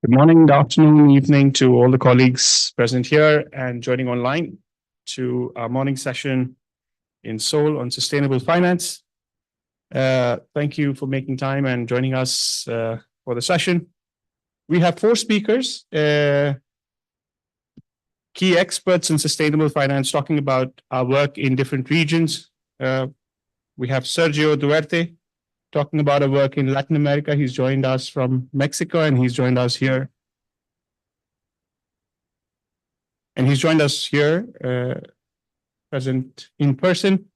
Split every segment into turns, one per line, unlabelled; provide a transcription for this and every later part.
Good morning, good afternoon, evening to all the colleagues present here and joining online to our morning session in Seoul on sustainable finance. Thank you for making time and joining us for the session. We have four speakers, key experts in sustainable finance, talking about our work in different regions. We have Sergio Duarte talking about our work in Latin America. He's joined us from Mexico and he's joined us here. Present in person.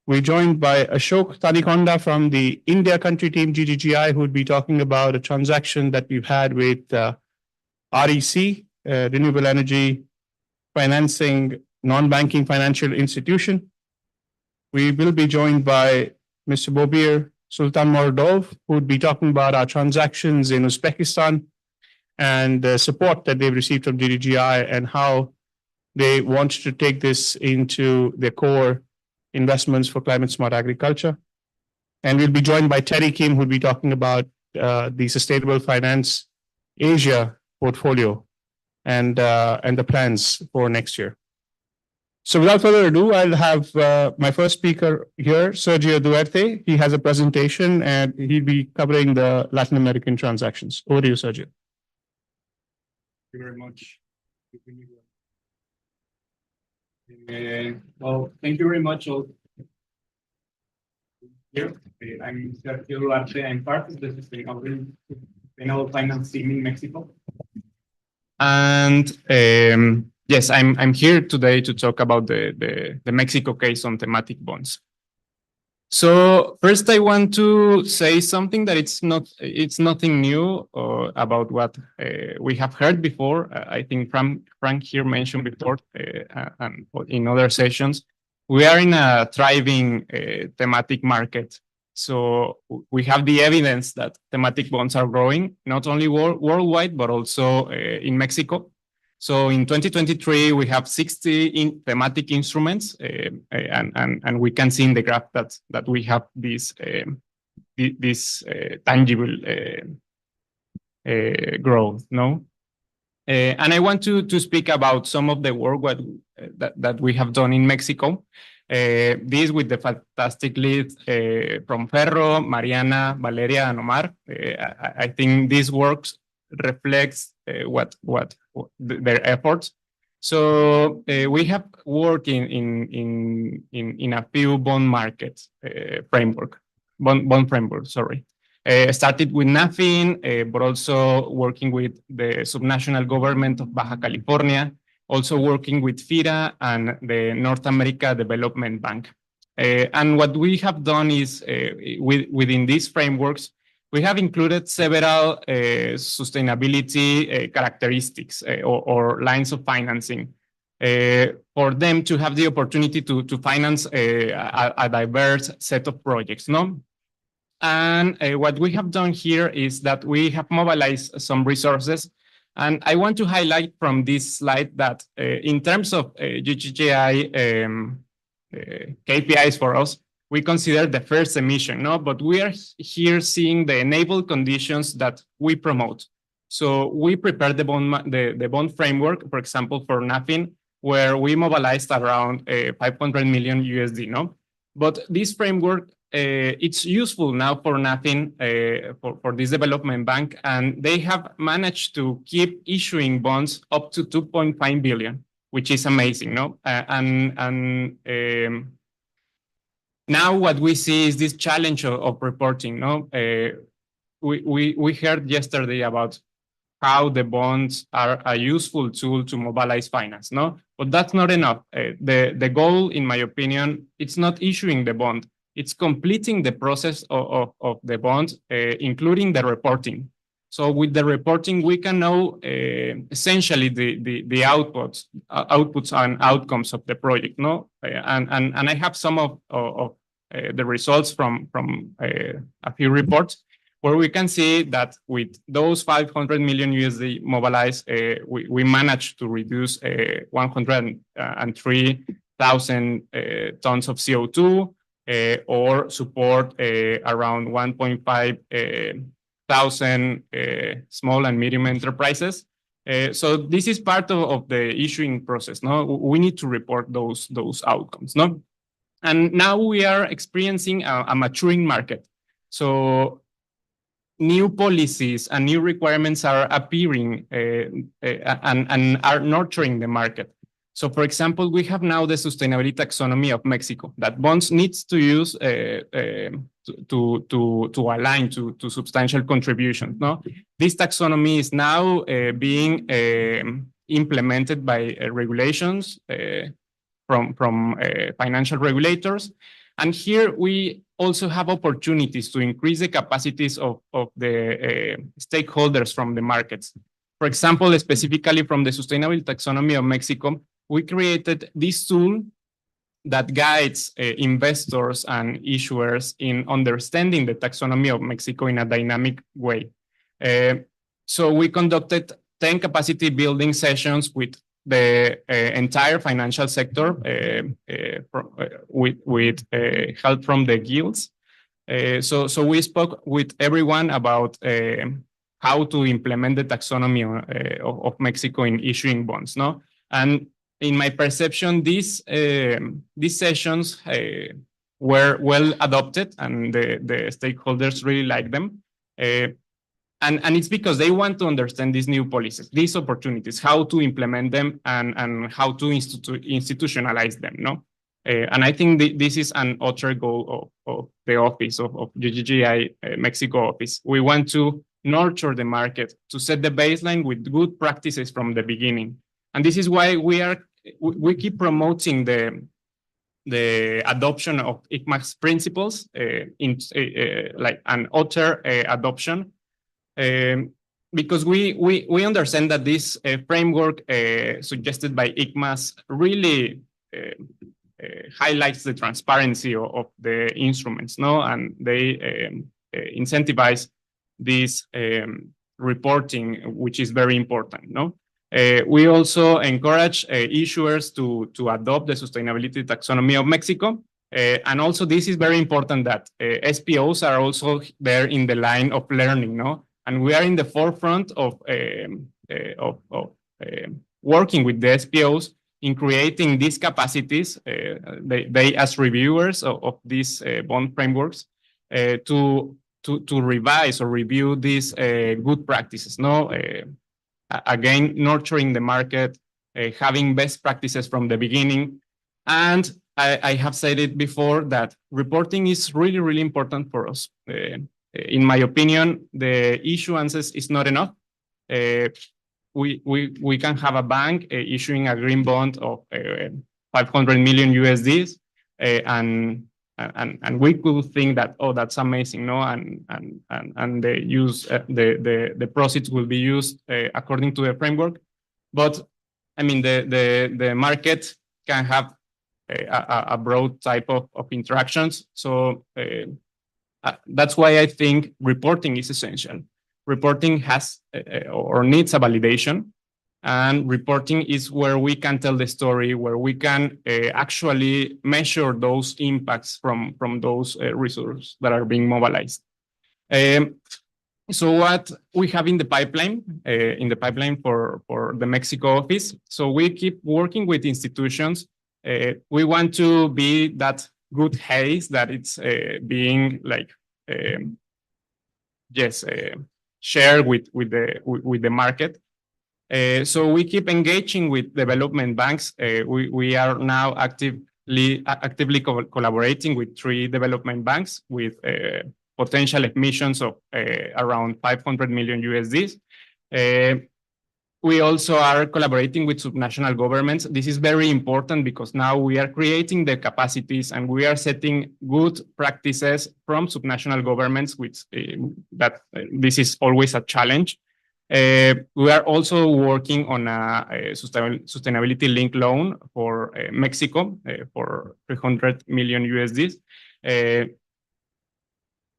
We're joined by Ashok Tanikonda from the India country team, GGGI, who would be talking about a transaction that we've had with REC, Renewable Energy Financing Non-Banking Financial Institution. We will be joined by Mr. Bobir Sultanmordov, who would be talking about our transactions in Uzbekistan and the support that they've received from GGGI and how they want to take this into their core investments for climate smart agriculture. And we'll be joined by Terry Kim, who'll be talking about the Sustainable Finance Asia portfolio and the plans for next year. So without further ado, I'll have my first speaker here, Sergio Duarte. He has a presentation and he'll be covering the Latin American transactions. Over to you, Sergio.
Thank you very much. Well, thank you very much all. Here, I'm Sergio Duarte. I'm part of the Sustainable Finance team in Mexico. And yes, I'm here today to talk about the Mexico case on thematic bonds. So first, I want to say something that it's nothing new about what we have heard before. I think Frank here mentioned before and in other sessions, we are in a thriving thematic market. So we have the evidence that thematic bonds are growing, not only worldwide, but also in Mexico. So in 2023, we have 60 thematic instruments, and we can see in the graph that we have this tangible growth, no? And I want to speak about some of the work that we have done in Mexico. This with the fantastic lead from Ferro, Mariana, Valeria, and Omar. I think this works reflects what their efforts. So we have worked in a few bond markets bond framework. Sorry, started with NAFIN, but also working with the subnational government of Baja California, also working with FIRA and the North America Development Bank. And what we have done is within these frameworks, we have included several sustainability characteristics or lines of financing for them to have the opportunity to finance a diverse set of projects, no? And what we have done here is that we have mobilized some resources. And I want to highlight from this slide that in terms of GGGI KPIs for us, we consider the first emission, no? But we are here seeing the enabled conditions that we promote. So we prepared the bond framework, for example, for NAFIN, where we mobilized around 500 million USD, no? But this framework, it's useful now for NAFIN, for this development bank, and they have managed to keep issuing bonds up to 2.5 billion, which is amazing, no? Now what we see is this challenge of reporting, no? We heard yesterday about how the bonds are a useful tool to mobilize finance, no? But that's not enough. The goal, in my opinion, it's not issuing the bond. It's completing the process of the bond, including the reporting. So with the reporting, we can know essentially the outputs and outcomes of the project, no? And I have some of the results from a few reports where we can see that with those 500 million USD mobilized, we managed to reduce 103,000 tons of CO2 or support around 1.5 1,000 small and medium enterprises. So this is part of the issuing process. No, we need to report those outcomes. No, and now we are experiencing a maturing market. So new policies and new requirements are appearing and are nurturing the market. So, for example, we have now the sustainability taxonomy of Mexico that bonds needs to use to align to substantial contributions. No, this taxonomy is now being implemented by regulations from financial regulators, and here we also have opportunities to increase the capacities of the stakeholders from the markets. For example, specifically from the Sustainable Taxonomy of Mexico, we created this tool that guides investors and issuers in understanding the taxonomy of Mexico in a dynamic way. So we conducted 10 capacity building sessions with the entire financial sector with help from the guilds. So we spoke with everyone about how to implement the taxonomy of Mexico in issuing bonds. No, and in my perception, these sessions were well adopted, and the stakeholders really like them. And it's because they want to understand these new policies, these opportunities, how to implement them, and how to institutionalize them. No, and I think this is an other goal of the office of GGGI Mexico office. We want to nurture the market, to set the baseline with good practices from the beginning, and this is why we keep promoting the adoption of ICMA's principles like an other adoption. Because we understand that this framework suggested by ICMAS really highlights the transparency of the instruments, no, and they incentivize this reporting, which is very important, no. We also encourage issuers to adopt the sustainability taxonomy of Mexico. And also, this is very important that SPOs are also there in the line of learning, no? And we are in the forefront of working with the SPOs in creating these capacities. They as reviewers of these bond frameworks to revise or review these good practices, no? Again, nurturing the market, having best practices from the beginning. And I have said it before that reporting is really, really important for us. In my opinion, the issuances is not enough. We can have a bank issuing a green bond of 500 million USDs, and we could think that, oh, that's amazing, no, and the proceeds will be used according to the framework. But I mean, the market can have a broad type of interactions. So that's why I think reporting is essential. Reporting has or needs a validation, and reporting is where we can tell the story, where we can actually measure those impacts from those resources that are being mobilized. So what we have in the pipeline for the Mexico office. So we keep working with institutions. We want to be that good haze that it's being like shared with the market. So we keep engaging with development banks. We are now actively collaborating with 3 development banks with potential emissions of around 500 million USDs. We also are collaborating with subnational governments. This is very important because now we are creating the capacities and we are setting good practices from subnational governments, which this is always a challenge. We are also working on a sustainability linked loan for Mexico for 300 million USDs.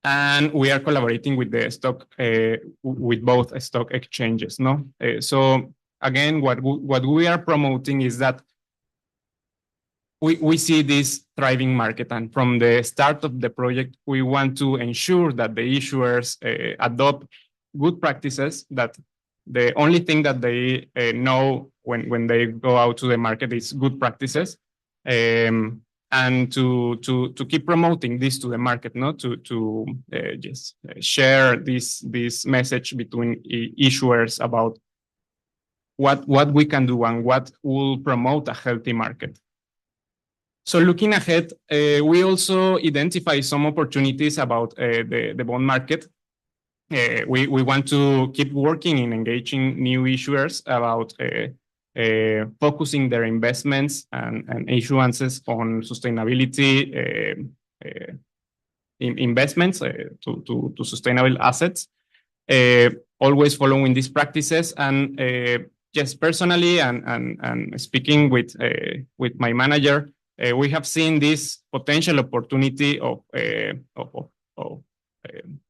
And we are collaborating with the with both stock exchanges, no? So again, what we are promoting is that we see this thriving market, and from the start of the project, we want to ensure that the issuers adopt good practices, that the only thing that they know when they go out to the market is good practices, and to keep promoting this to the market, not to just share this message between issuers about what we can do and what will promote a healthy market. So looking ahead, we also identify some opportunities about the bond market. We want to keep working in engaging new issuers about focusing their investments and issuances on sustainability investments to sustainable assets, always following these practices. And just personally and speaking with my manager, we have seen this potential opportunity of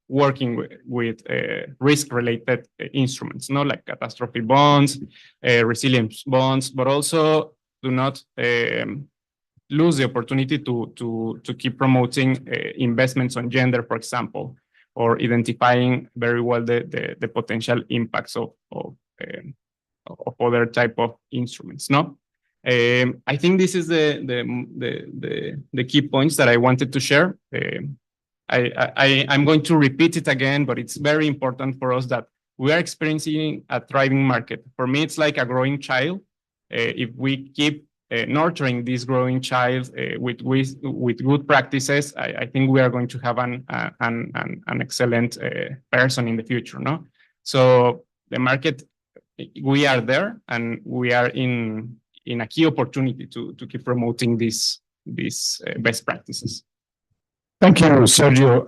working with risk-related instruments, not like catastrophe bonds, resilience bonds, but also do not lose the opportunity to keep promoting investments on gender, for example, or identifying very well the potential impacts of other type of instruments. No. I think this is the key points that I wanted to share. I'm going to repeat it again, but it's very important for us that we are experiencing a thriving market. For me, it's like a growing child. If we keep nurturing this growing child with good practices, I think we are going to have an excellent person in the future. No, so the market, we are there, and we are in a key opportunity to keep promoting these best practices.
Thank you, Sergio.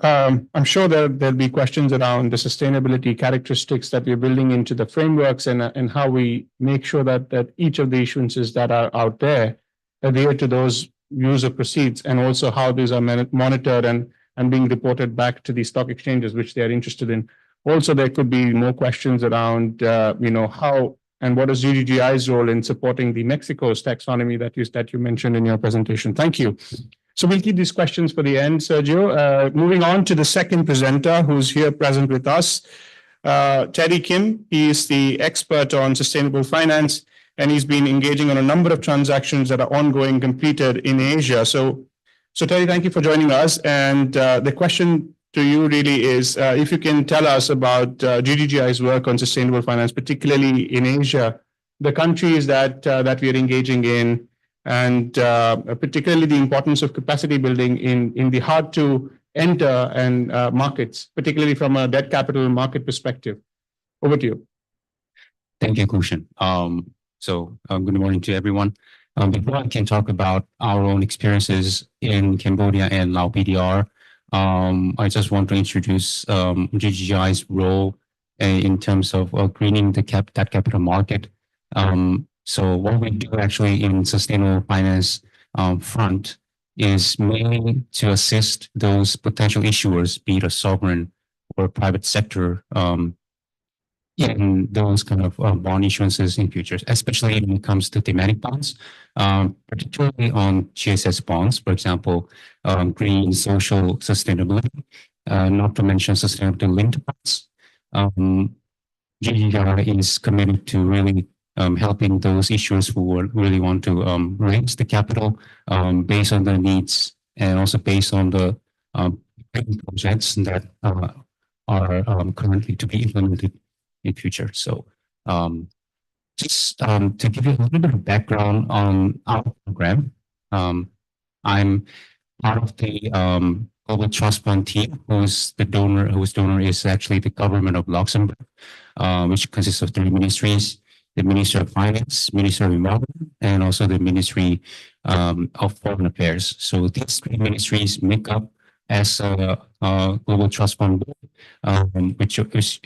I'm sure there'll be questions around the sustainability characteristics that we're building into the frameworks and how we make sure that each of the issuances that are out there adhere to those views of proceeds, and also how these are monitored and being reported back to the stock exchanges, which they are interested in. Also, there could be more questions around, how and what is GGGI's role in supporting the Mexico's taxonomy that you mentioned in your presentation. Thank you. So we'll keep these questions for the end, Sergio. Moving on to the second presenter who's here present with us, Terry Kim. He is the expert on sustainable finance, and he's been engaging on a number of transactions that are ongoing, completed in Asia. So Terry, thank you for joining us. And the question to you really is, if you can tell us about GGGI's work on sustainable finance, particularly in Asia, the countries that we are engaging in, and particularly the importance of capacity building in the hard to enter and markets, particularly from a debt capital market perspective. Over to you.
Thank you, Kushan. Good morning to everyone. Before I can talk about our own experiences in Cambodia and Laos PDR, I just want to introduce GGGI's role in terms of greening the debt capital market. So what we do actually in sustainable finance front is mainly to assist those potential issuers, be it a sovereign or private sector, in those kind of bond issuances in futures, especially when it comes to thematic bonds, particularly on GSS bonds, for example, green, social, sustainability, not to mention sustainability linked bonds. GGGI is committed to really helping those issuers who really want to raise the capital based on their needs, and also based on the projects that are currently to be implemented in future. So just to give you a little bit of background on our program, I'm part of the Global Trust Fund team, whose donor is actually the government of Luxembourg, which consists of 3 ministries: the Ministry of Finance, Ministry of Environment, and also the Ministry of Foreign Affairs. So these 3 ministries make up as a Global Trust Fund board, which approves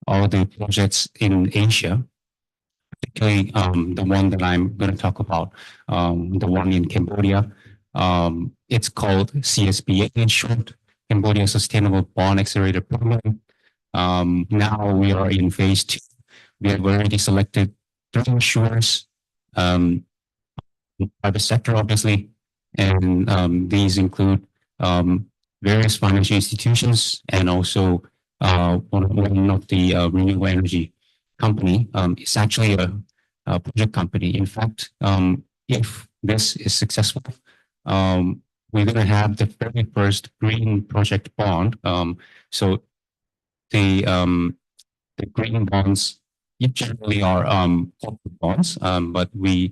all the projects in Asia, particularly the one that I'm going to talk about, the one in Cambodia. It's called CSBA in short, Cambodia Sustainable Bond Accelerator Program. Now we are in phase 2. We have already selected 3 issuers. private sector, obviously, and these include various financial institutions and also one of the renewable energy company. It's actually a project company. In fact, if this is successful, we're going to have the very first green project bond. So the green bonds generally are corporate bonds, but we're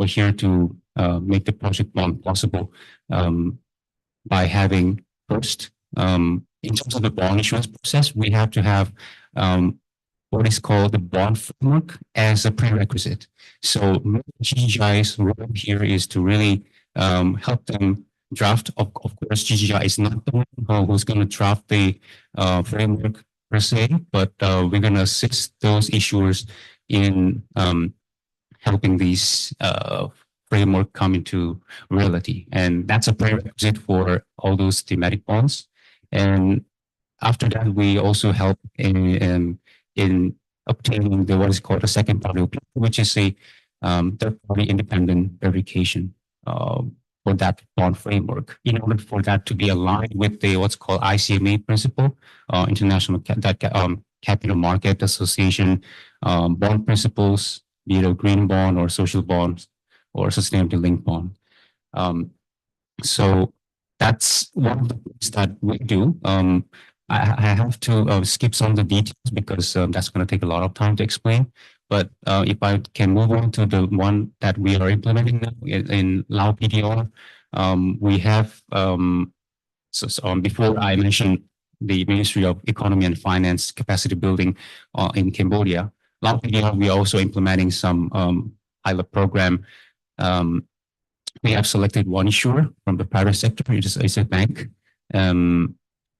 here to make the project bond possible by having first, in terms of the bond issuance process, we have to have what is called the bond framework as a prerequisite. So GGI's role here is to really help them draft. Of course, GGI is not the one who's going to draft the framework per se, but we're going to assist those issuers in helping these framework come into reality. And that's a prerequisite for all those thematic bonds. And after that, we also help in obtaining the what is called a second party opinion, which is a third party independent verification for that bond framework. In order for that to be aligned with the what's called ICMA principle, International Capital Market Association bond principles, be it a green bond or social bonds or sustainability linked bond. So that's one of the things that we do. I have to skip some of the details because that's going to take a lot of time to explain. But if I can move on to the one that we are implementing now in Lao PDR, we have, before I mentioned the Ministry of Economy and Finance capacity building in Cambodia, Lao PDR, we are also implementing some pilot program. We have selected one issuer from the private sector, it's a bank.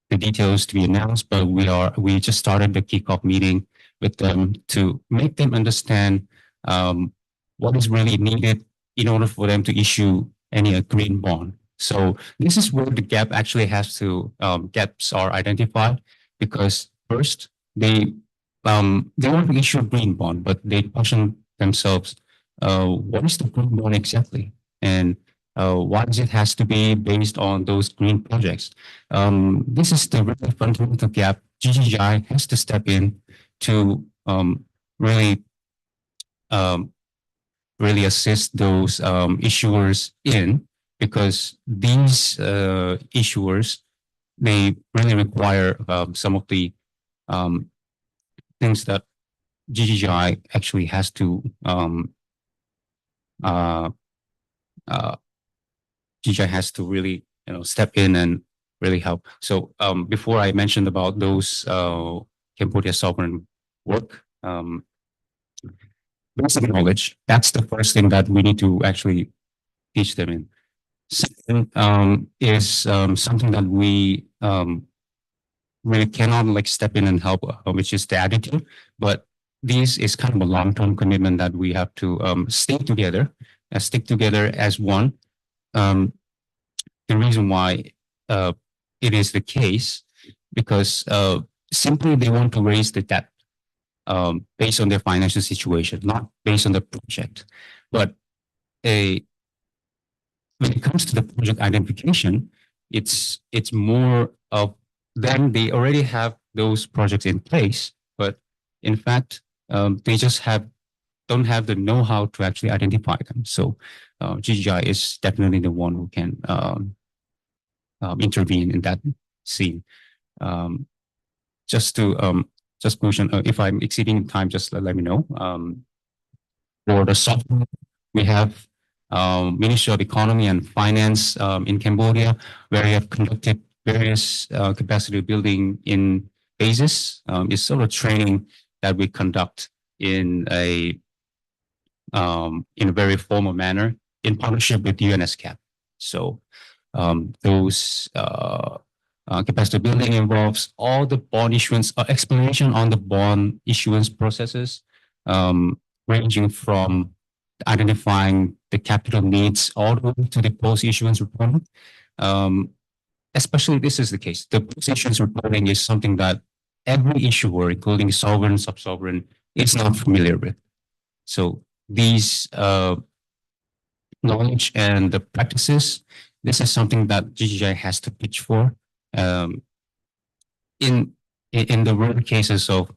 The details to be announced, but we just started the kickoff meeting with them to make them understand what is really needed in order for them to issue any green bond. So this is where the gap actually has to gaps are identified, because first they want to issue a green bond, but they question themselves, what is the green bond exactly? And why does it has to be based on those green projects? This is the really fundamental gap GGI has to step in to really assist those issuers in, because these issuers, they really require some of the things that GGI actually has to GGI has to really step in and really help. So before I mentioned about those Cambodia sovereign work, basic knowledge, that's the first thing that we need to actually teach them in. Second is something that we really cannot step in and help, which is the attitude. But this is kind of a long-term commitment that we have to stick together as one. The reason why it is the case, because simply they want to raise the debt based on their financial situation, not based on the project. But when it comes to the project identification, it's more of them. They already have those projects in place, but in fact, they just don't have the know-how to actually identify them. So GGI is definitely the one who can intervene in that scene. Just question, if I'm exceeding time, just let me know. For the software, we have Ministry of Economy and Finance in Cambodia, where we have conducted various capacity building in phases. It's sort of training that we conduct in a very formal manner in partnership with UNSCAP. So those capacity building involves all the bond issuance, explanation on the bond issuance processes, ranging from identifying the capital needs all the way to the post-issuance reporting. Especially this is the case. The post-issuance reporting is something that every issuer, including sovereign, sub-sovereign, is not familiar with. So these knowledge and the practices. This is something that GGI has to pitch for. Um, in the rare cases of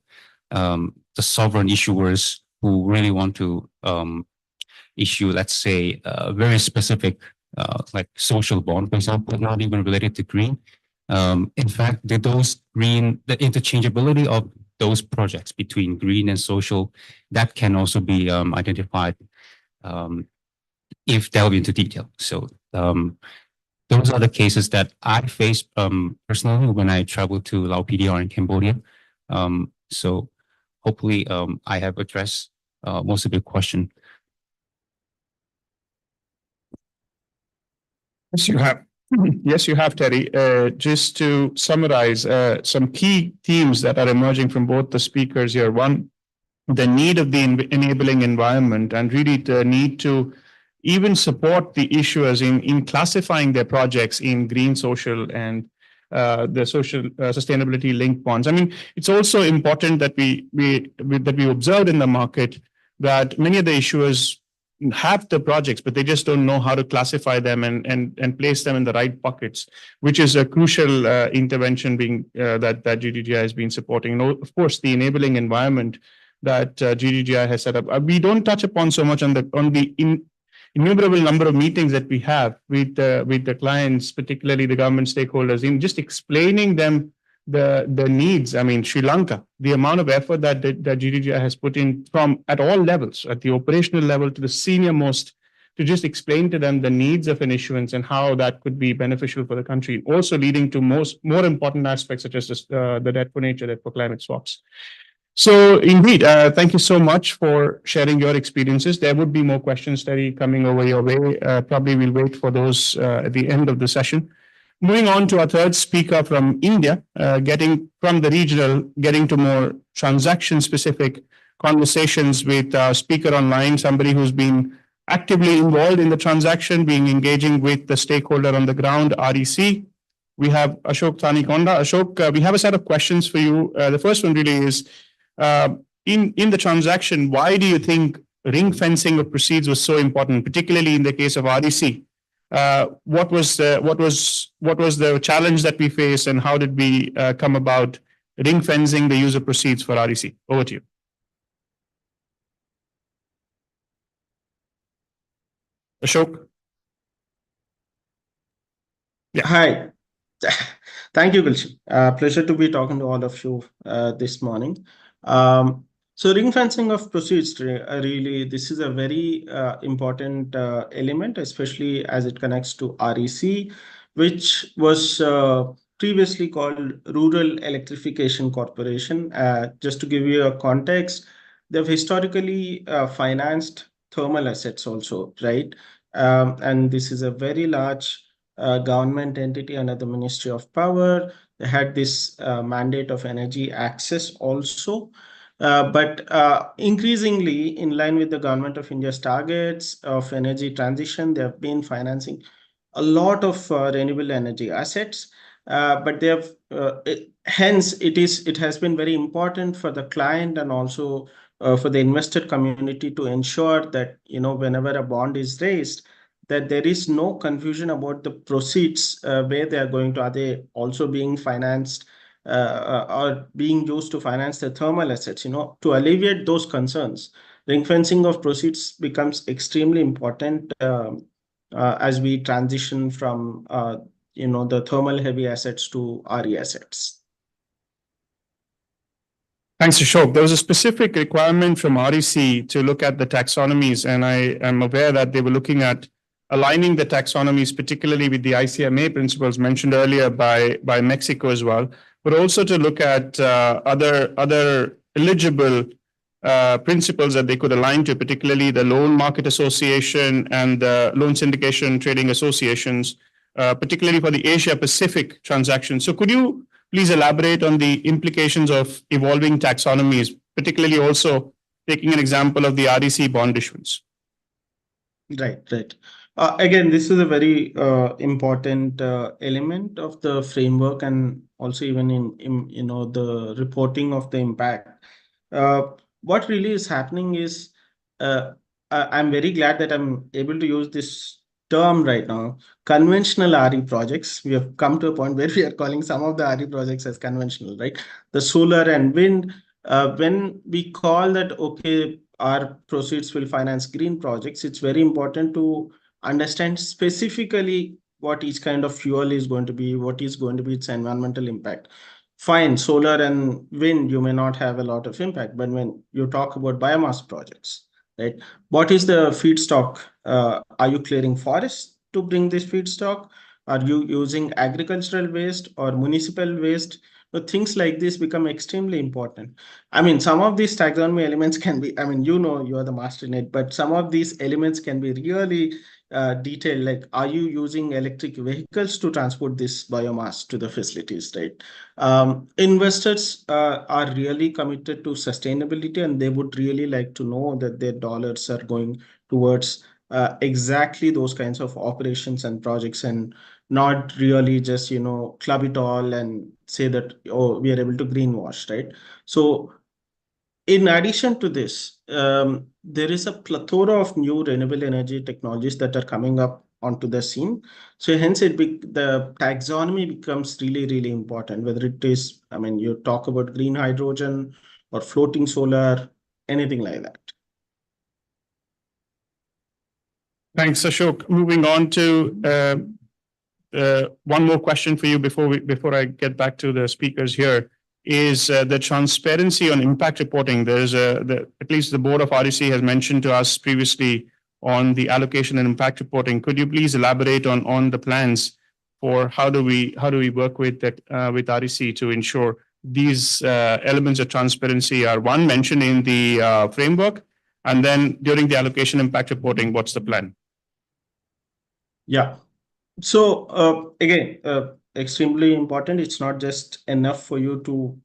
the sovereign issuers who really want to issue, let's say, a very specific, like social bond, for example, not even related to green. In fact, the interchangeability of those projects between green and social, that can also be identified if delve into detail. So those are the cases that I faced personally when I traveled to Lao PDR in Cambodia. So hopefully I have addressed most of your question.
Yes, you have. Yes, you have, Terry. Just to summarize, some key themes that are emerging from both the speakers here. One, the need of the enabling environment, and really the need to even support the issuers in classifying their projects in green, social, and the social sustainability linked bonds. I mean, it's also important that we observed in the market that many of the issuers have the projects, but they just don't know how to classify them and place them in the right buckets, which is a crucial intervention being that GDGI has been supporting. And of course, the enabling environment that GDGI has set up. We don't touch upon so much on the innumerable number of meetings that we have with the clients, particularly the government stakeholders, in just explaining them the needs. I mean, Sri Lanka, the amount of effort that GDGI has put in from at all levels, at the operational level to the senior most, to just explain to them the needs of an issuance and how that could be beneficial for the country, also leading to more important aspects such as the debt for nature, debt for climate swaps. So indeed, thank you so much for sharing your experiences. There would be more questions, Terry, coming over your way. Probably we'll wait for those at the end of the session. Moving on to our third speaker from India, getting from the regional, getting to more transaction-specific conversations with our speaker online, somebody who's been actively involved in the transaction, engaging with the stakeholder on the ground, REC. We have Ashok Thanikonda. Ashok, we have a set of questions for you. The first one really is, in the transaction, why do you think ring fencing of proceeds was so important, particularly in the case of REC? What was the challenge that we faced, and how did we come about ring fencing the use of proceeds for REC? Over to you. Ashok.
Yeah. Hi. Thank you, Gulshan. Pleasure to be talking to all of you this morning. So ring fencing of proceeds, really, this is a very important element, especially as it connects to REC, which was previously called Rural Electrification Corporation. Just to give you a context, they've historically financed thermal assets also, right? And this is a very large government entity under the Ministry of Power. They had this mandate of energy access also. But increasingly, in line with the Government of India's targets of energy transition, they have been financing a lot of renewable energy assets. But they have, hence, it has been very important for the client and also for the investor community to ensure that, whenever a bond is raised, that there is no confusion about the proceeds, where they are going to. Are they also being financed or being used to finance the thermal assets? To alleviate those concerns, ring fencing of proceeds becomes extremely important as we transition from the thermal heavy assets to RE assets.
Thanks, Ashok. There was a specific requirement from REC to look at the taxonomies, and I am aware that they were looking at aligning the taxonomies, particularly with the ICMA principles mentioned earlier by Mexico as well, but also to look at other eligible principles that they could align to, particularly the Loan Market Association and the Loan Syndication Trading Associations, particularly for the Asia Pacific transactions. So could you please elaborate on the implications of evolving taxonomies, particularly also taking an example of the REC bond issuance?
Right. Again, this is a very important element of the framework, and also even in the reporting of the impact. What really is happening is I'm very glad that I'm able to use this term right now, conventional RE projects. We have come to a point where we are calling some of the RE projects as conventional, right? The solar and wind, when we call that, okay, our proceeds will finance green projects, it's very important to understand specifically what each kind of fuel is going to be, what is going to be its environmental impact. Fine, solar and wind, you may not have a lot of impact, but when you talk about biomass projects, right? What is the feedstock? Are you clearing forests to bring this feedstock? Are you using agricultural waste or municipal waste? So things like this become extremely important. I mean, some of these taxonomy elements can be, I mean, you know, you are the master in it, but some of these elements can be really detailed. Like, are you using electric vehicles to transport this biomass to the facilities, right? Investors are really committed to sustainability, and they would really like to know that their dollars are going towards exactly those kinds of operations and projects, and not really just, you know, club it all and say that, oh, we are able to greenwash, right? So in addition to this, there is a plethora of new renewable energy technologies that are coming up onto the scene. So hence the taxonomy becomes really, really important, whether it is, I mean, you talk about green hydrogen or floating solar, anything like that.
Thanks, Ashok. Moving on to one more question for you before I get back to the speakers here is the transparency on impact reporting. There's at least the board of REC has mentioned to us previously on the allocation and impact reporting. Could you please elaborate on the plans for how do we work with that with REC to ensure these elements of transparency are one mentioned in the framework, and then during the allocation impact reporting, what's the plan?
Yeah. So again, extremely important. It's not just enough for you to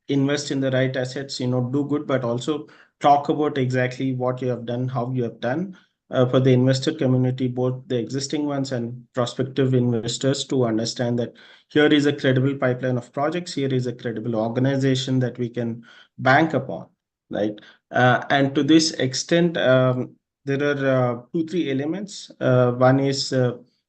invest in the right assets, you know, do good, but also talk about exactly what you have done, how you have done, for the investor community, both the existing ones and prospective investors, to understand that here is a credible pipeline of projects, here is a credible organization that we can bank upon, right? And to this extent, there are 2-3 elements. One is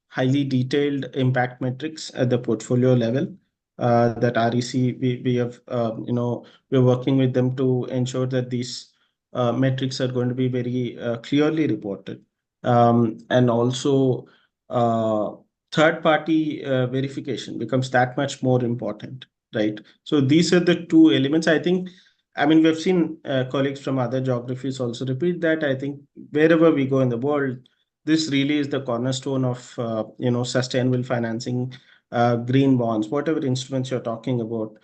highly detailed impact metrics at the portfolio level. That REC, we have, you know, we're working with them to ensure that these metrics are going to be very clearly reported. And also third-party verification becomes that much more important, right? So these are the 2 elements. I think, I mean, we've seen colleagues from other geographies also repeat that. I think wherever we go in the world, this really is the cornerstone of, you know, sustainable financing, green bonds, whatever instruments you're talking about.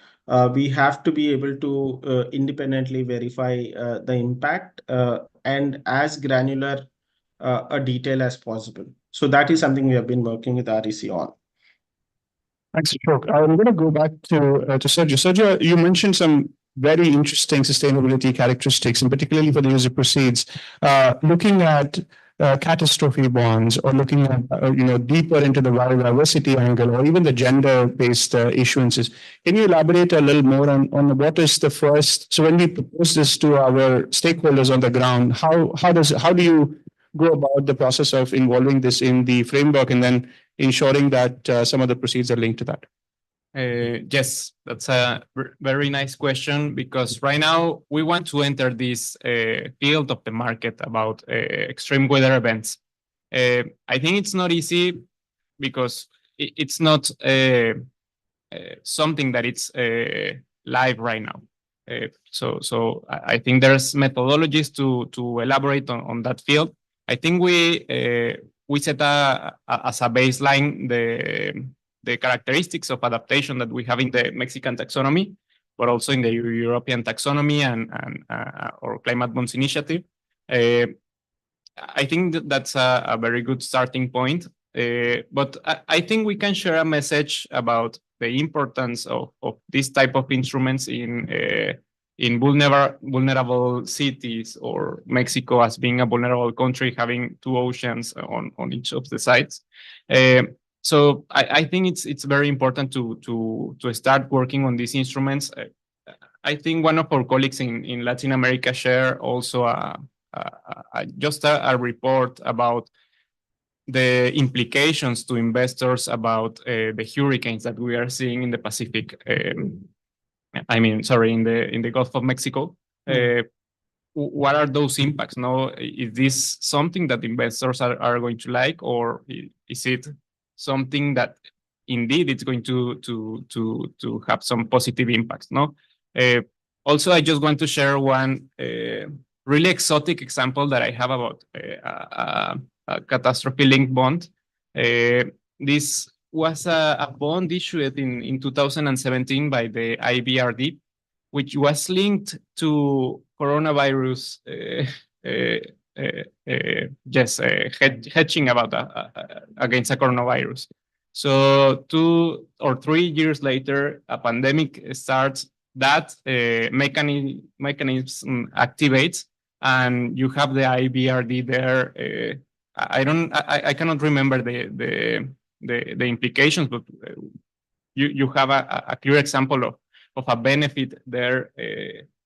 We have to be able to independently verify the impact and as granular a detail as possible. So that is something we have been working with REC on.
Thanks, Ashok. I'm going to go back to Sergio. Sergio, you mentioned some very interesting sustainability characteristics, and particularly for the user proceeds. Looking at catastrophe bonds, or looking at you know, deeper into the biodiversity angle, or even the gender-based issuances. Can you elaborate a little more on what is the first? So when we propose this to our stakeholders on the ground, how do you go about the process of involving this in the framework, and then ensuring that some of the proceeds are linked to that?
Yes, that's a very nice question, because right now we want to enter this field of the market about extreme weather events. I think it's not easy because it's not something that it's live right now. So I think there's methodologies to elaborate on that field. I think we set as a baseline the characteristics of adaptation that we have in the Mexican taxonomy, but also in the European taxonomy and or climate bonds initiative. I think that's a very good starting point. But I think we can share a message about the importance of this type of instruments in vulnerable cities, or Mexico as being a vulnerable country, having 2 oceans on each of the sides. So I think it's very important to start working on these instruments. I think one of our colleagues in Latin America share also just a report about the implications to investors about the hurricanes that we are seeing in the Pacific. In the Gulf of Mexico. What are those impacts? No, is this something that investors are going to like, or is it something that indeed it's going to have some positive impacts? No. Also, I just want to share one really exotic example that I have about a catastrophe-linked bond. This was a bond issued in 2017 by the IBRD, which was linked to coronavirus, hedging against a coronavirus. So 2 or 3 years later, a pandemic starts. That mechanism activates, and you have the IBRD there. I cannot remember the implications, but you have a clear example of a benefit there,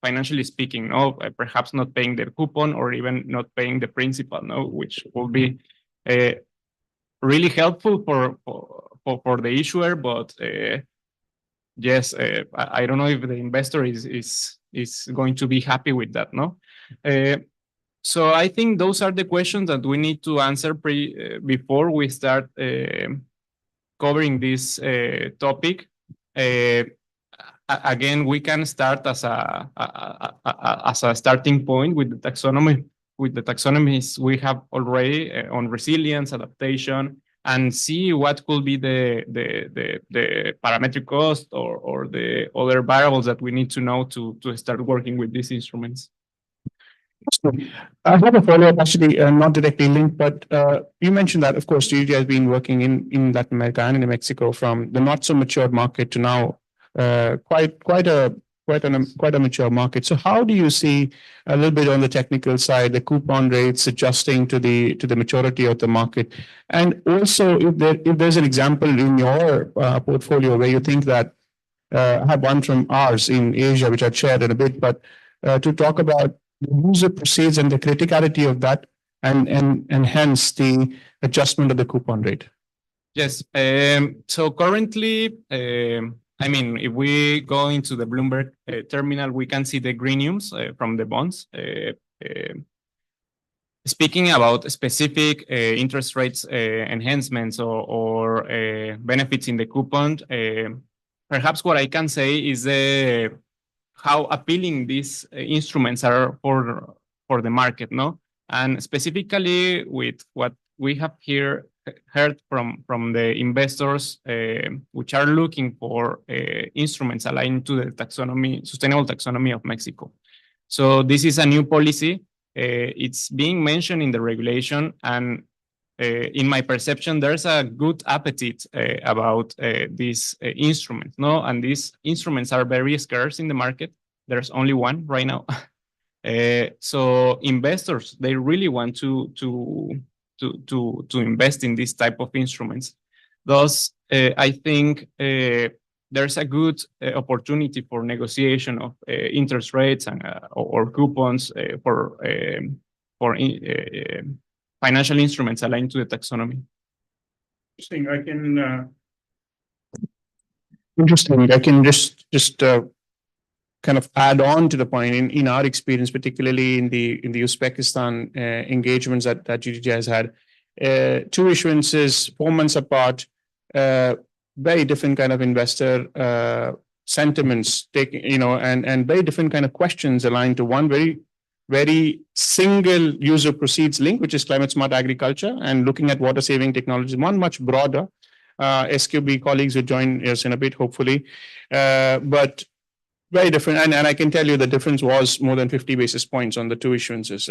financially speaking. No, perhaps not paying the coupon or even not paying the principal. No, which will be really helpful for the issuer, but yes, I don't know if the investor is going to be happy with that. No. So I think those are the questions that we need to answer before we start covering this topic. Again, we can start as a starting point with the taxonomy. With the taxonomies we have already on resilience, adaptation, and see what could be the parametric cost or the other variables that we need to know to start working with these instruments.
I have a follow-up, actually, not directly linked, but you mentioned that, of course, GDGI has been working in Latin America and in Mexico from the not so mature market to now quite a mature market. So how do you see a little bit on the technical side, the coupon rates adjusting to the maturity of the market? And also, if there's an example in your portfolio where you think that I have one from ours in Asia, which I'd shared in a bit, but to talk about the user proceeds and the criticality of that, and hence the adjustment of the coupon rate.
Yes. So currently, if we go into the Bloomberg terminal, we can see the greeniums from the bonds. Speaking about specific interest rates enhancements or benefits in the coupon, perhaps what I can say is how appealing these instruments are for the market, no? And specifically with what we have heard from the investors, which are looking for instruments aligned to the sustainable taxonomy of Mexico. So this is a new policy. It's being mentioned in the regulation, and in my perception, there's a good appetite about these instruments, no? And these instruments are very scarce in the market. There's only one right now. So investors, they really want to invest in this type of instruments. Thus, I think there's a good opportunity for negotiation of interest rates and or coupons for financial instruments aligned to the taxonomy.
Interesting. I can just kind of add on to the point. In our experience, particularly in the Uzbekistan engagements that GDGI has had, 2 issuances 4 months apart, very different kind of investor sentiments taking, and very different kind of questions aligned to one very single user proceeds link, which is climate smart agriculture, and looking at water saving technologies. One much broader. SQB colleagues will join us in a bit, hopefully, but very different. And I can tell you the difference was more than 50 basis points on the 2 issuances.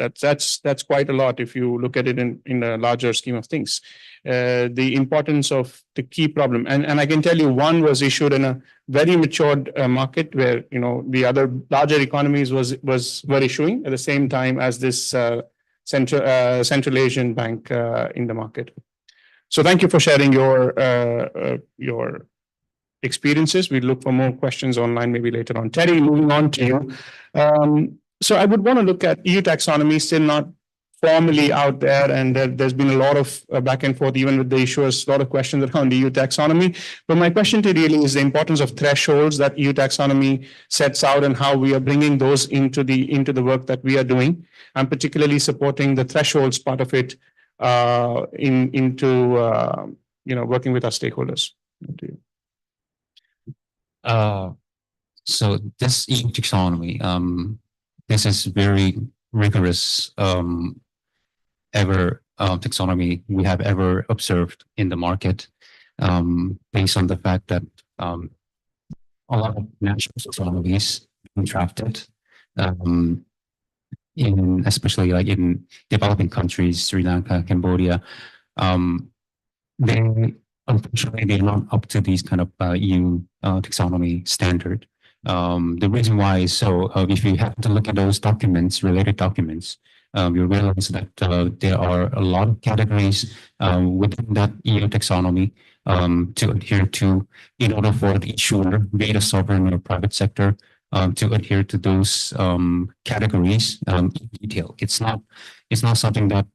That's quite a lot if you look at it in a larger scheme of things. The importance of the key problem, and I can tell you one was issued in a very matured market where the other larger economies were issuing at the same time as this Central Asian bank in the market. So thank you for sharing your experiences. We look for more questions online maybe later on. Terry, moving on to you. So I would want to look at EU taxonomy, still not formally out there, and there's been a lot of back and forth, even with the issuers, a lot of questions around EU taxonomy. But my question to you really is the importance of thresholds that EU taxonomy sets out and how we are bringing those into the work that we are doing. I'm particularly supporting the thresholds part of it into working with our stakeholders.
So this EU taxonomy, this is very rigorous taxonomy we have ever observed in the market, based on the fact that a lot of national taxonomies being drafted, especially like in developing countries, Sri Lanka, Cambodia, unfortunately they're not up to these kind of EU taxonomy standard. The reason why is if you happen to look at those documents, related documents, you realize that there are a lot of categories within that EU taxonomy to adhere to in order for the issuer, be it a sovereign or private sector, to adhere to those categories in detail. It's not something that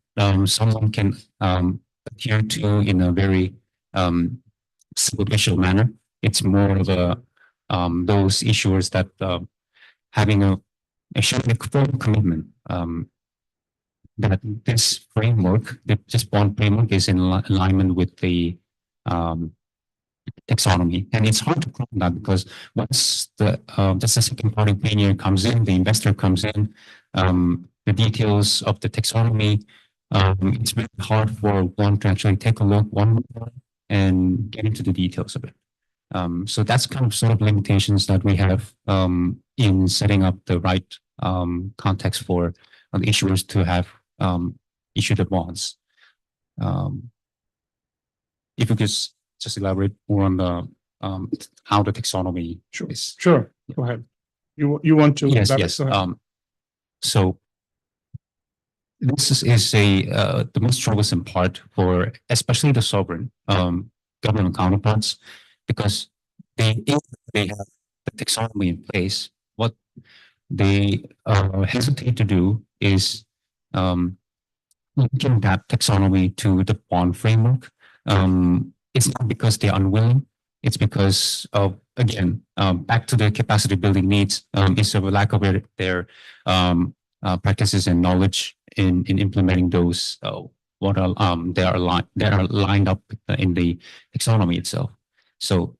someone can adhere to in a very superficial manner. It's more of those issuers that having a full commitment that this framework, this bond framework, is in alignment with the taxonomy. And it's hard to prove that, because once just the second party opinion comes in, the investor comes in, the details of the taxonomy, it's really hard for one to actually take a look and get into the details of it. So that's kind of sort of limitations that we have in setting up the right context for the issuers to have issued the bonds. If you could just elaborate more on the how the taxonomy is.
Sure. Go ahead. You want to?
Yes. So this is the most troublesome part for especially the sovereign government counterparts, because they have the taxonomy in place. What they hesitate to do is linking that taxonomy to the bond framework. It's not because they're unwilling. It's because of, again, back to the capacity building needs, it's a lack of their practices and knowledge in implementing those they are lined up in the taxonomy itself. So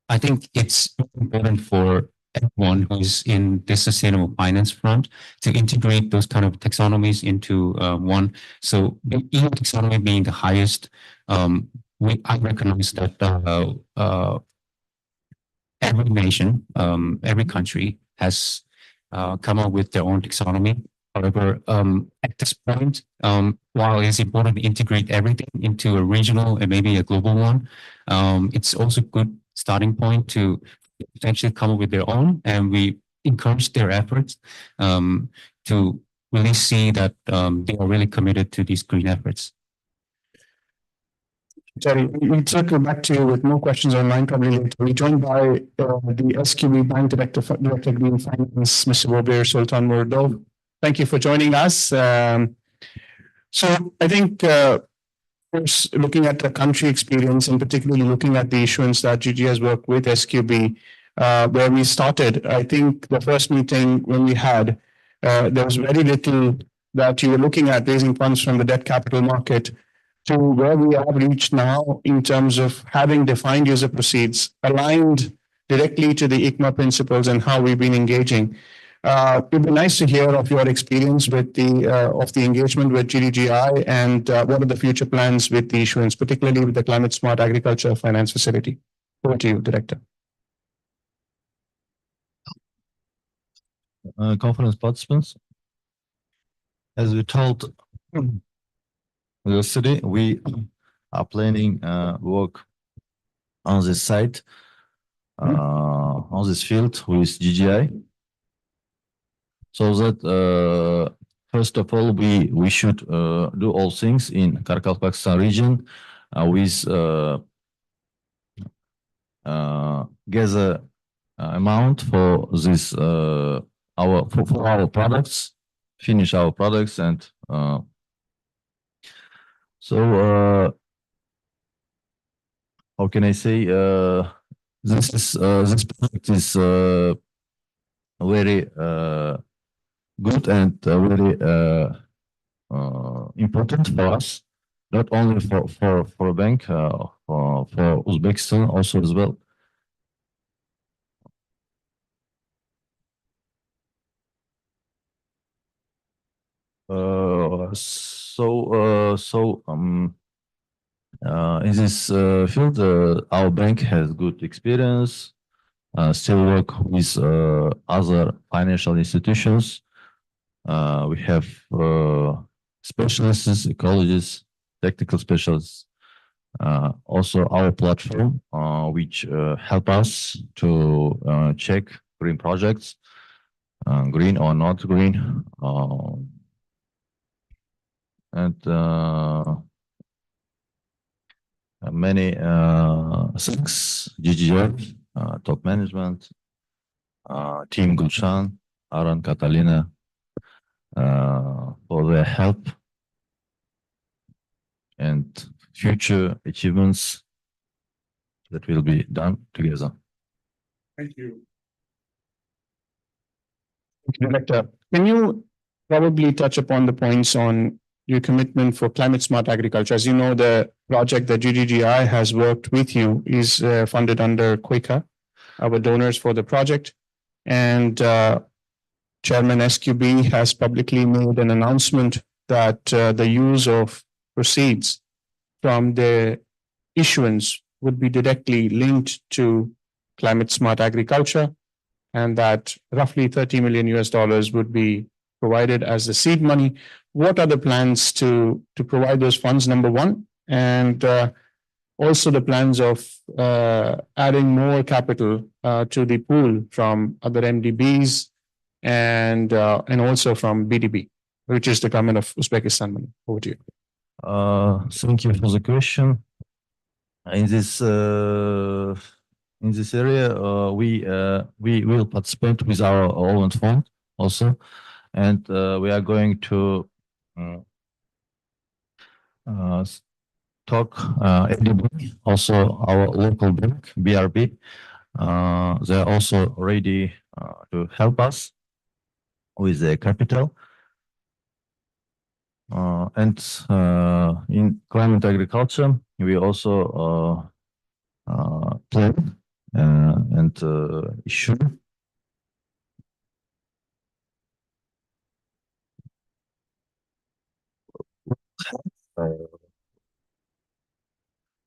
I think it's important for everyone who's in this sustainable finance front to integrate those kind of taxonomies into one. So the EU taxonomy being the highest, I recognize that every nation, every country has come up with their own taxonomy. However, at this point, while it's important to integrate everything into a regional and maybe a global one, it's also a good starting point to potentially come up with their own, and we encourage their efforts to really see that they are really committed to these green efforts.
Jerry, we'll circle back to you with more questions online probably later. We're joined by the SQB Bank Director Green Finance, Mr. Bobir Sultan Muradov. Thank you for joining us. So I think first looking at the country experience, and particularly looking at the issuance that GG has worked with SQB, where we started, I think the first meeting when we had, there was very little that you were looking at raising funds from the debt capital market to where we have reached now in terms of having defined user proceeds aligned directly to the ICMA principles and how we've been engaging. It'd be nice to hear of your experience with the engagement with GDGI and what are the future plans with the issuance, particularly with the Climate Smart Agriculture Finance Facility. Over to you, Director.
Conference participants, as we told yesterday, we are planning work on this site, on this field with GGI, so that first of all we should do all things in Karakalpakstan region with gather amount for this for our products, finish our products, and so how can I say? This product is very good and very important for us, not only for a bank, for Uzbekistan also as well. In this field, our bank has good experience. Still work with other financial institutions. We have specialists, ecologists, technical specialists. Also our platform, which help us to check green projects, green or not green, and many thanks GGF, top management, team Gulshan, Aran, Catalina, for their help and future achievements that will be done together.
Thank you. Director, can you probably touch upon the points on your commitment for climate smart agriculture? As you know, the project that GGGI has worked with you is funded under Quaker, our donors for the project. And Chairman SQB has publicly made an announcement that the use of proceeds from the issuance would be directly linked to climate smart agriculture, and that roughly $30 million would be provided as the seed money. What are the plans to provide those funds, number one? And also the plans of adding more capital to the pool from other MDBs and also from BDB, which is the government of Uzbekistan money. Over to you.
Thank you for the question. In this area, we will participate with our own fund also, and we are going to talk MDB, also our local bank BRB. They are also ready to help us with the capital. And in climate agriculture, we also plan and issue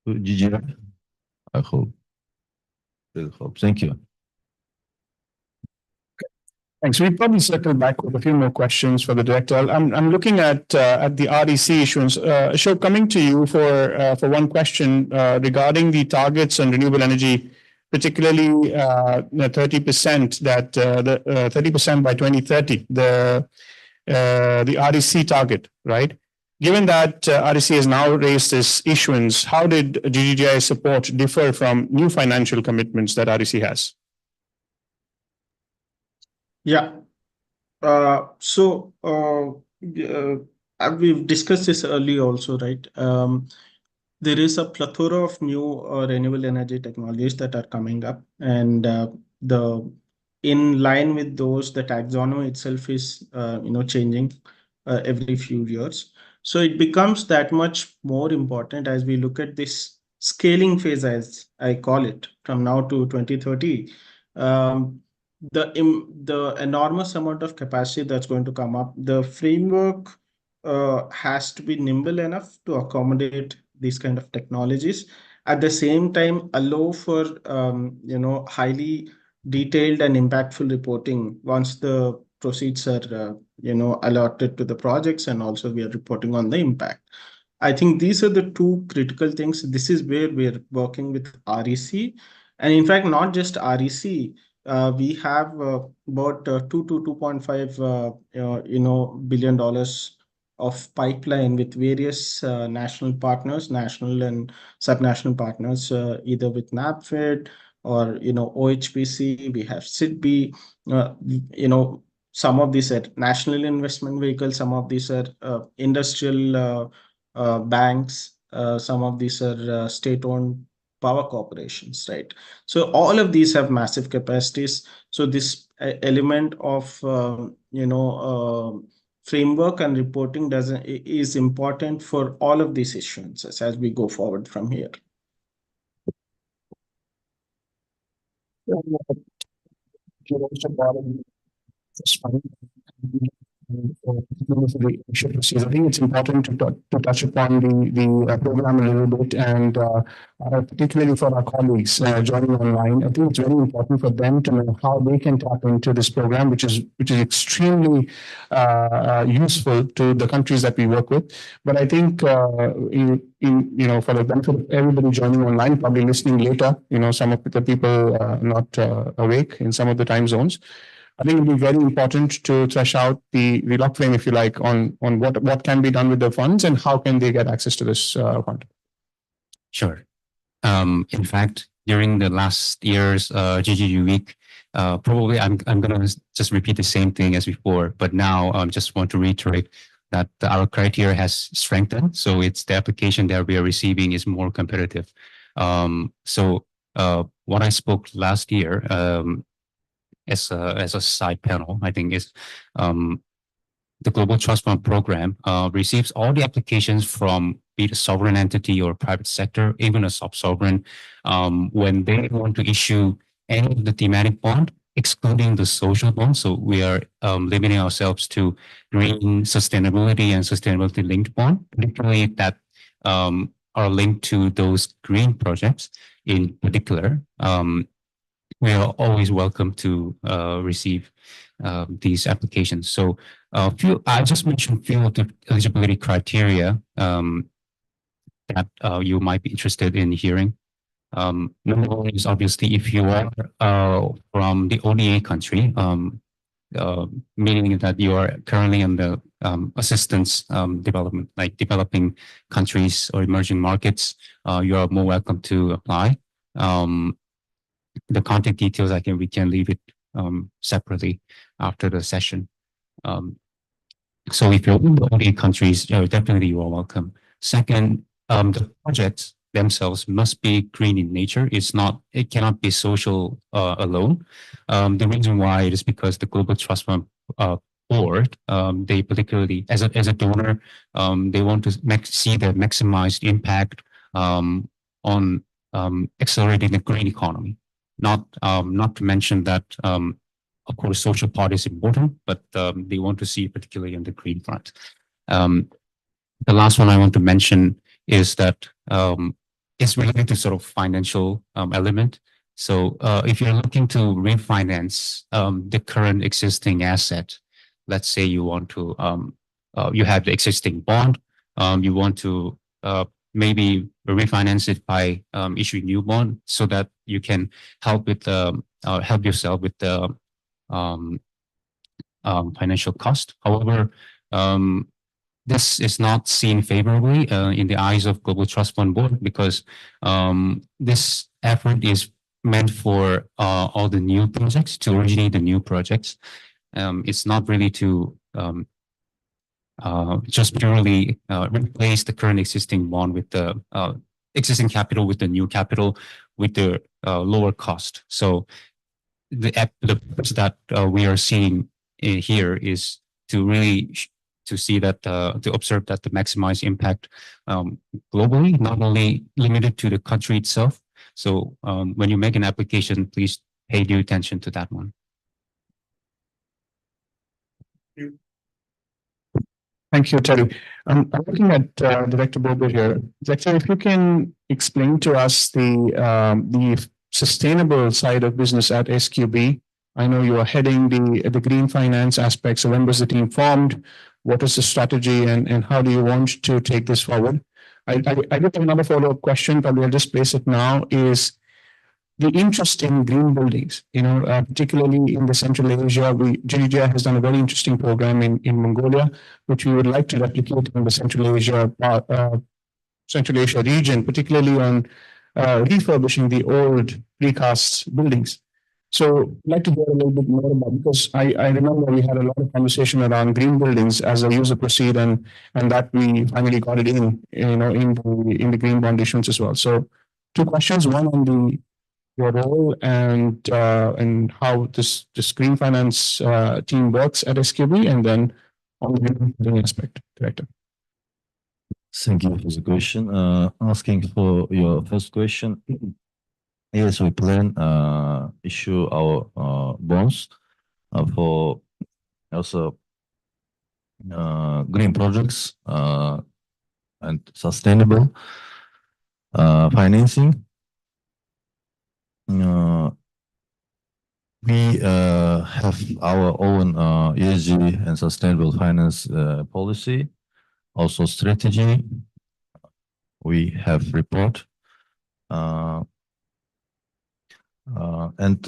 GGI. I hope. Really hope. Thank you.
Thanks. We probably circle back with a few more questions for the director. I'm looking at the REC issuance. Ashok, coming to you for one question regarding the targets on renewable energy, particularly the 30% that the 30% by 2030, the REC target, right? Given that REC has now raised this issuance, how did GGGI support differ from new financial commitments that REC has?
Yeah. We've discussed this earlier also, right? There is a plethora of new renewable energy technologies that are coming up, and in line with those, the taxonomy itself is changing every few years. So it becomes that much more important as we look at this scaling phase, as I call it, from now to 2030. The enormous amount of capacity that's going to come up, the framework has to be nimble enough to accommodate these kind of technologies. At the same time, allow for highly detailed and impactful reporting once the proceeds are allotted to the projects, and also we are reporting on the impact. I think these are the two critical things. This is where we're working with REC, and in fact, not just REC. We have about $2 to $2.5 billion of pipeline with various national partners, national and subnational partners, either with NABFED or OHPC. We have SIDBI. some of these are national investment vehicles, some of these are industrial banks, some of these are state-owned power corporations, right? So all of these have massive capacities. So this element of framework and reporting is important for all of these issuances as we go forward from here.
I think it's important to touch upon the program a little bit, and particularly for our colleagues joining online. I think it's very important for them to know how they can tap into this program, which is extremely useful to the countries that we work with. But I think for the benefit of everybody joining online, probably listening later, some of the people not awake in some of the time zones, I think it'll be very important to thresh out the lock frame, if you like, on what can be done with the funds and how can they get access to this fund.
Sure. In fact, during the last year's GGG week, probably I'm going to just repeat the same thing as before, but now I just want to reiterate that our criteria has strengthened. So it's the application that we are receiving is more competitive. So what I spoke last year, as a side panel, I think is the Global Trust Fund Program receives all the applications from be it a sovereign entity or private sector, even a sub-sovereign, when they want to issue any of the thematic bond, excluding the social bond. So we are limiting ourselves to green sustainability and sustainability linked bond, particularly that are linked to those green projects in particular. We are always welcome to receive these applications. So I just mentioned few of the eligibility criteria that you might be interested in hearing. Number one is obviously if you are from the ODA country, meaning that you are currently in the assistance development, like developing countries or emerging markets, you are more welcome to apply. The contact details we can leave it separately after the session. So if you're in the ODA countries, definitely you are welcome. Second, the projects themselves must be green in nature. It cannot be social alone. The reason why it is because the Global Trust Fund Board, they particularly as a donor, they want to see the maximized impact on accelerating the green economy. Not to mention that, of course, social part is important, but they want to see particularly on the green front. The last one I want to mention is that it's related to sort of financial element. So if you're looking to refinance the current existing asset, let's say you want to, you have the existing bond, you want to maybe refinance it by issuing new bond so that you can help with help yourself with the financial cost. However, this is not seen favorably in the eyes of Global Trust Fund Board because this effort is meant for all the new projects, to originate the new projects. It's not really to just purely replace the current existing bond with the existing capital with the new capital with the lower cost. So the purpose that we are seeing here is to really to see that to observe that the maximize impact globally, not only limited to the country itself. So when you make an application, please pay due attention to that one.
Thank you, Terry. I'm looking at Director Bober here. Director, if you can explain to us the sustainable side of business at SQB. I know you are heading the green finance aspect. So when was the team formed? What is the strategy and how do you want to take this forward? I have another follow-up question, probably I'll just place it now, is the interest in green buildings, particularly in the Central Asia. GGGI has done a very interesting program in Mongolia, which we would like to replicate in the Central Asia region, particularly on refurbishing the old precast buildings. So I'd like to hear a little bit more about, because I remember we had a lot of conversation around green buildings as a user proceed, and that we finally got it in, in the green bond issuance as well. So two questions, one on your role and how this green finance team works at SQB, and then on the green building aspect, Director.
Thank you for the question. Asking for your first question. Yes, we plan issue our bonds for also green projects and sustainable financing. We have our own ESG and sustainable finance policy, also strategy. We have report. And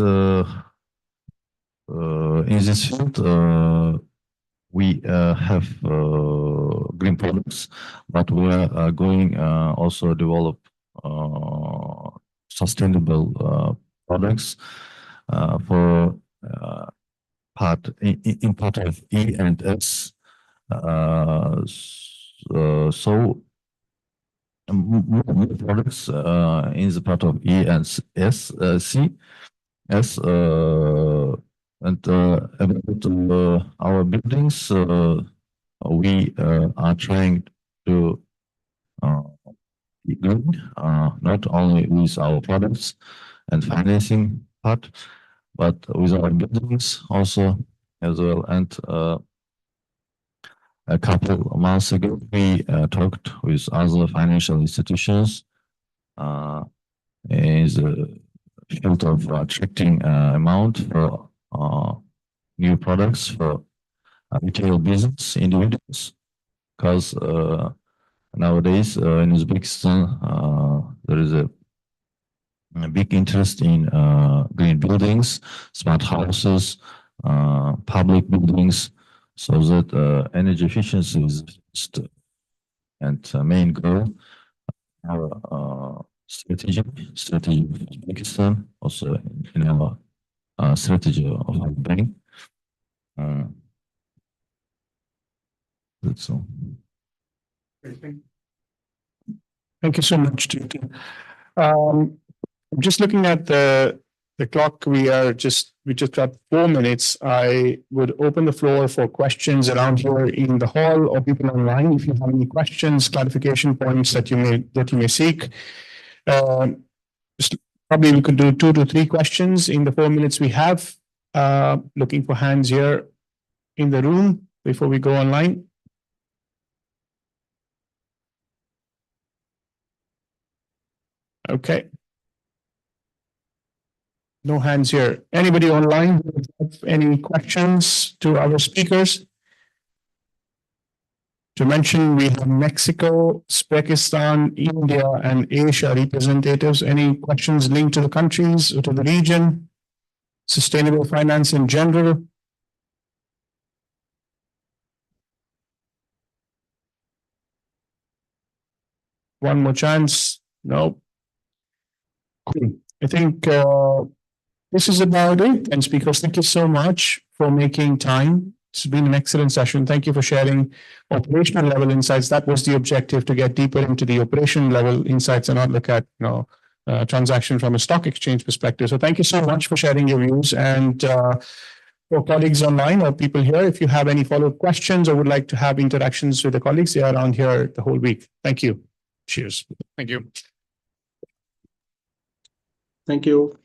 in this field, we have green products, but we are going also develop sustainable products for part in part of E and S. So more products in the part of E and S, C, S, and about our buildings, we are trying to be good, not only with our products and financing part, but with our buildings also as well. And a couple of months ago, we talked with other financial institutions in the field of attracting amount for new products for retail business individuals, because nowadays in Uzbekistan there is a big interest in green buildings, smart houses, public buildings, so that energy efficiency is and main goal. Our strategy of Uzbekistan, also in our strategy of our bank. That's all.
Thank you so much, Director. Just looking at the clock, we just got 4 minutes. I would open the floor for questions around here in the hall or people online. If you have any questions, clarification points that you may seek, just probably we could do 2 to 3 questions in the 4 minutes we have. Looking for hands here in the room before we go online. Okay. No hands here. Anybody online have any questions to our speakers? To mention, we have Mexico, Uzbekistan, India, and Asia representatives. Any questions linked to the countries or to the region? Sustainable finance in general? One more chance. No. Cool. I think this is about it. And speakers, thank you so much for making time. It's been an excellent session. Thank you for sharing operational level insights. That was the objective, to get deeper into the operation level insights and not look at transaction from a stock exchange perspective. So thank you so much for sharing your views. And for colleagues online or people here, if you have any follow-up questions or would like to have interactions with the colleagues, they are around here the whole week. Thank you. Cheers. Thank you.
Thank you.